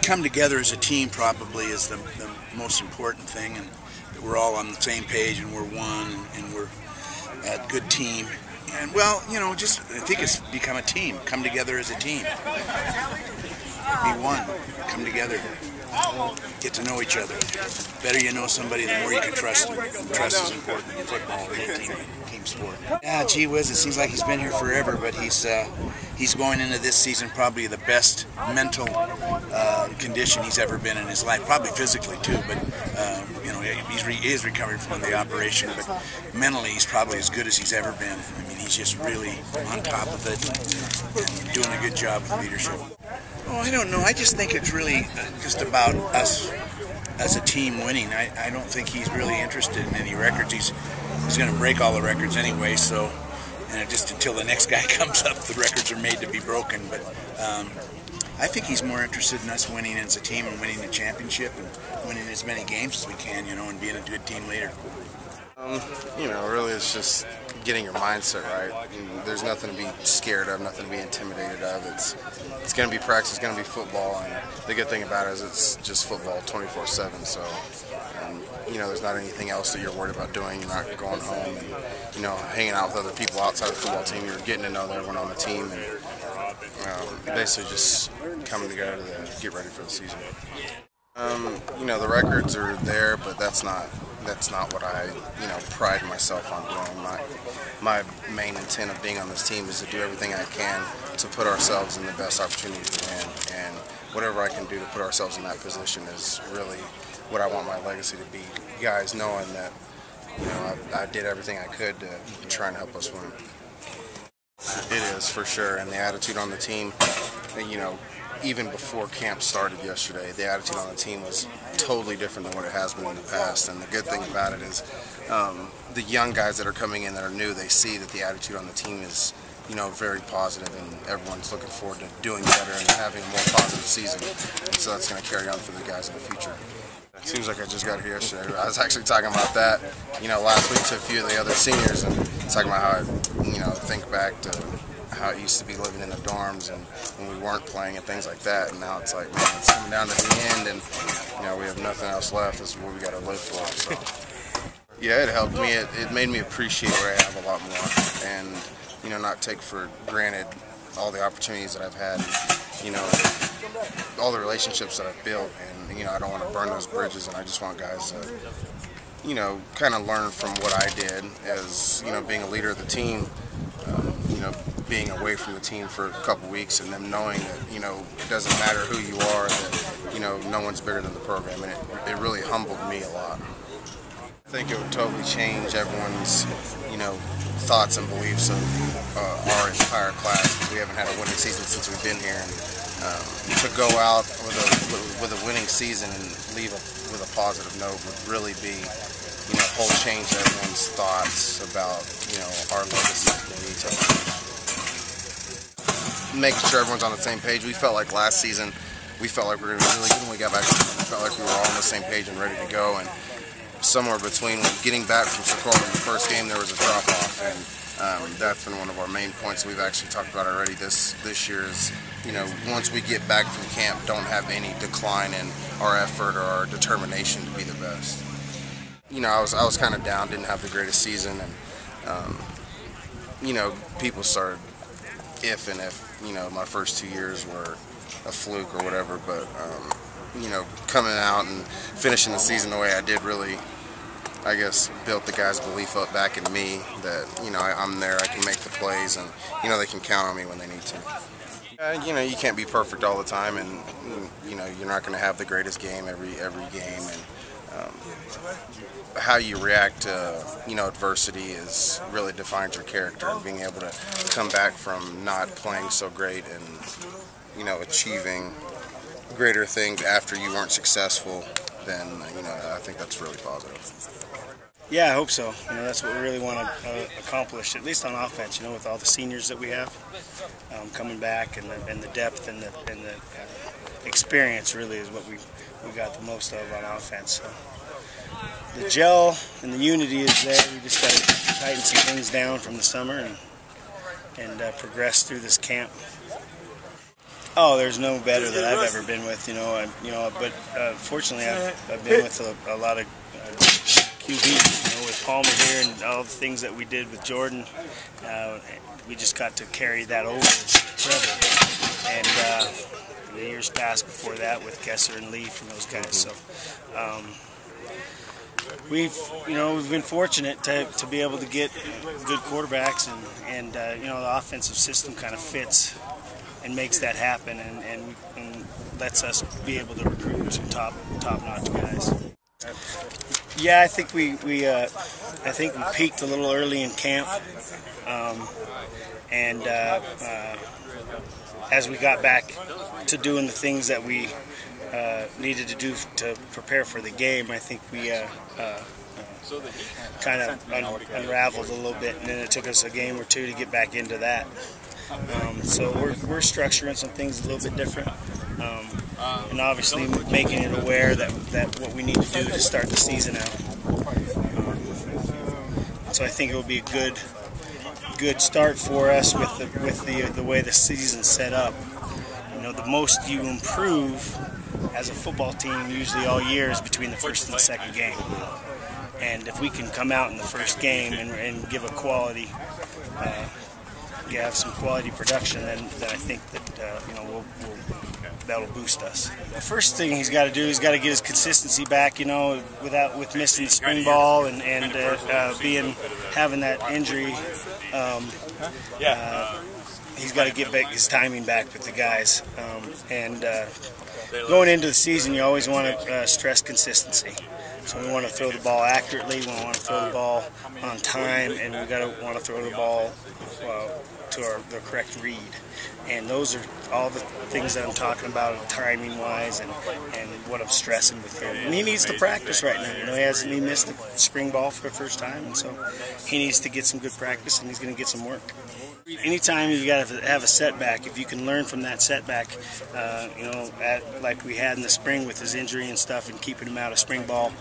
come together as a team probably is the most important thing, and that we're all on the same page and we're one and we're a good team. And well, you know, just I think it's become a team. Come together as a team. Be one. Come together. Get to know each other. The better you know somebody, the more you can trust them. Trust is important in football. It's a team sport. Yeah, gee whiz, it seems like he's been here forever, but he's going into this season probably the best mental condition he's ever been in his life. Probably physically too, but you know, he is recovering from the operation. But mentally, he's probably as good as he's ever been. I mean, he's just really on top of it and doing a good job with leadership. Oh, I don't know. I just think it's really just about us as a team winning. I don't think he's really interested in any records. He's going to break all the records anyway. So, and just until the next guy comes up, the records are made to be broken. But I think he's more interested in us winning as a team and winning the championship and winning as many games as we can, you know, and being a good team leader. You know, really it's just getting your mindset right. There's nothing to be scared of, nothing to be intimidated of. It's going to be practice, it's going to be football, and the good thing about it is it's just football 24/7. So, you know, there's not anything else that you're worried about doing. You're not going home and, you know, hanging out with other people outside the football team. You're getting to know everyone on the team and basically just coming together to get ready for the season. You know, the records are there, but that's not what I, you know, pride myself on doing. My main intent of being on this team is to do everything I can to put ourselves in the best opportunity to win, and whatever I can do to put ourselves in that position is really what I want my legacy to be. Guys knowing that, you know, I did everything I could to try and help us win. It is, for sure, and the attitude on the team, you know, even before camp started yesterday, the attitude on the team was totally different than what it has been in the past. And the good thing about it is the young guys that are coming in that are new, they see that the attitude on the team is, you know, very positive, and everyone's looking forward to doing better and having a more positive season. And so that's going to carry on for the guys in the future. It seems like I just got here yesterday. I was actually talking about that, you know, last week to a few of the other seniors, and talking about how I, you know, think back to how it used to be living in the dorms and when we weren't playing and things like that, and now it's like, man, it's coming down to the end, and, you know, we have nothing else left. This is what we got to live for. So, yeah, it helped me. It made me appreciate what I have a lot more, and, you know, not take for granted all the opportunities that I've had, and, you know, all the relationships that I've built, and, you know, I don't want to burn those bridges, and I just want guys to, you know, kind of learn from what I did as, you know, being a leader of the team, you know, being away from the team for a couple weeks, and them knowing that, you know, it doesn't matter who you are, that, you know, no one's bigger than the program, and it really humbled me a lot. I think it would totally change everyone's, you know, thoughts and beliefs of our entire class. We haven't had a winning season since we've been here, and to go out with a winning season and leave with a positive note would really be, you know, whole change everyone's thoughts about, you know, our legacy in UTEP. Making sure everyone's on the same page. We felt like last season, we felt like we were going to be really good when we got back. We felt like we were all on the same page and ready to go. And somewhere between getting back from Socorro in the first game, there was a drop-off. And that's been one of our main points we've actually talked about already this year is, you know, once we get back from camp, don't have any decline in our effort or our determination to be the best. You know, I was kind of down, didn't have the greatest season, and, you know, people started if, you know, my first 2 years were a fluke or whatever, but, you know, coming out and finishing the season the way I did really, I guess, built the guys' belief up back in me that, you know, I'm there, I can make the plays, and, you know, they can count on me when they need to. You know, you can't be perfect all the time, and, you know, you're not going to have the greatest game every game, and how you react to, you know, adversity is really defines your character, and being able to come back from not playing so great and, you know, achieving greater things after you weren't successful, then, you know, I think that's really positive. Yeah, I hope so. You know, that's what we really want to accomplish, at least on offense. You know, with all the seniors that we have coming back, and the depth and the experience really is what we got the most of on offense. So the gel and the unity is there. We just got to tighten some things down from the summer and progress through this camp. Oh, there's no better that I've ever been with, but fortunately I've been with a lot of QBs, with Palmer here and all the things that we did with Jordan. We just got to carry that over forever. And the years past before that with Kessler and Leaf and those guys. So we've been fortunate to be able to get good quarterbacks, and the offensive system kind of fits and makes that happen, and lets us be able to recruit some top-notch guys. Yeah, I think we peaked a little early in camp, and as we got back to doing the things that we needed to do to prepare for the game, I think we kind of unraveled a little bit, and then it took us a game or two to get back into that. So we're structuring some things a little bit different, and obviously making it aware that what we need to do to start the season out. So I think it will be a good start for us with the way the season's set up. The most you improve as a football team usually all year is between the first and the second game. And if we can come out in the first game and give a quality, have some quality production, then I think that that'll boost us. The first thing he's got to do is got to get his consistency back, with missing the spring ball and having that injury. He's got to get back his timing back with the guys, and going into the season, you always want to stress consistency. So we want to throw the ball accurately, we want to throw the ball on time, and we want to throw the ball to the correct read. And those are all the things that I'm talking about timing-wise and what I'm stressing with him. And he needs to practice right now. He missed the spring ball for the first time, and so he needs to get some good practice, and he's going to get some work. Anytime you got to have a setback, if you can learn from that setback, like we had in the spring with his injury and stuff and keeping him out of spring ball,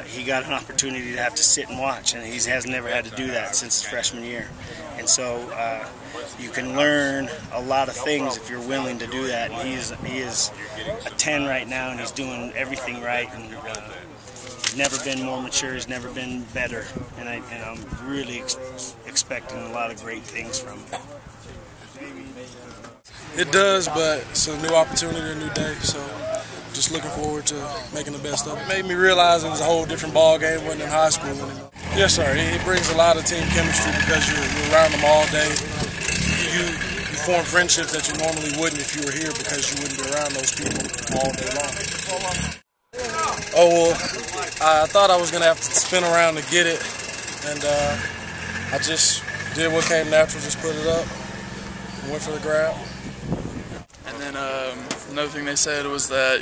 he got an opportunity to have to sit and watch, and he has never had to do that since his freshman year. And so you can learn a lot of things if you're willing to do that. And he is a 10 right now, and he's doing everything right. And he's never been more mature. He's never been better. And I'm really expecting a lot of great things from him. It does, but it's a new opportunity, a new day. So just looking forward to making the best of it. It made me realize it was a whole different ball game when in high school anymore. Yes, sir. It brings a lot of team chemistry because you're around them all day. You form friendships that you normally wouldn't if you were here because you wouldn't be around those people all day long. Oh, well, I thought I was going to have to spin around to get it, and I just did what came natural, just put it up and went for the grab. And then another thing they said was that,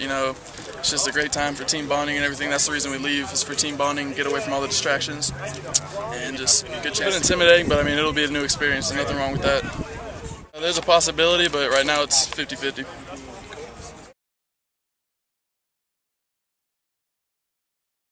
it's just a great time for team bonding and everything. That's the reason we leave, is for team bonding, get away from all the distractions, and just a good chance. It's intimidating, but it'll be a new experience. There's nothing wrong with that. There's a possibility, but right now it's 50-50.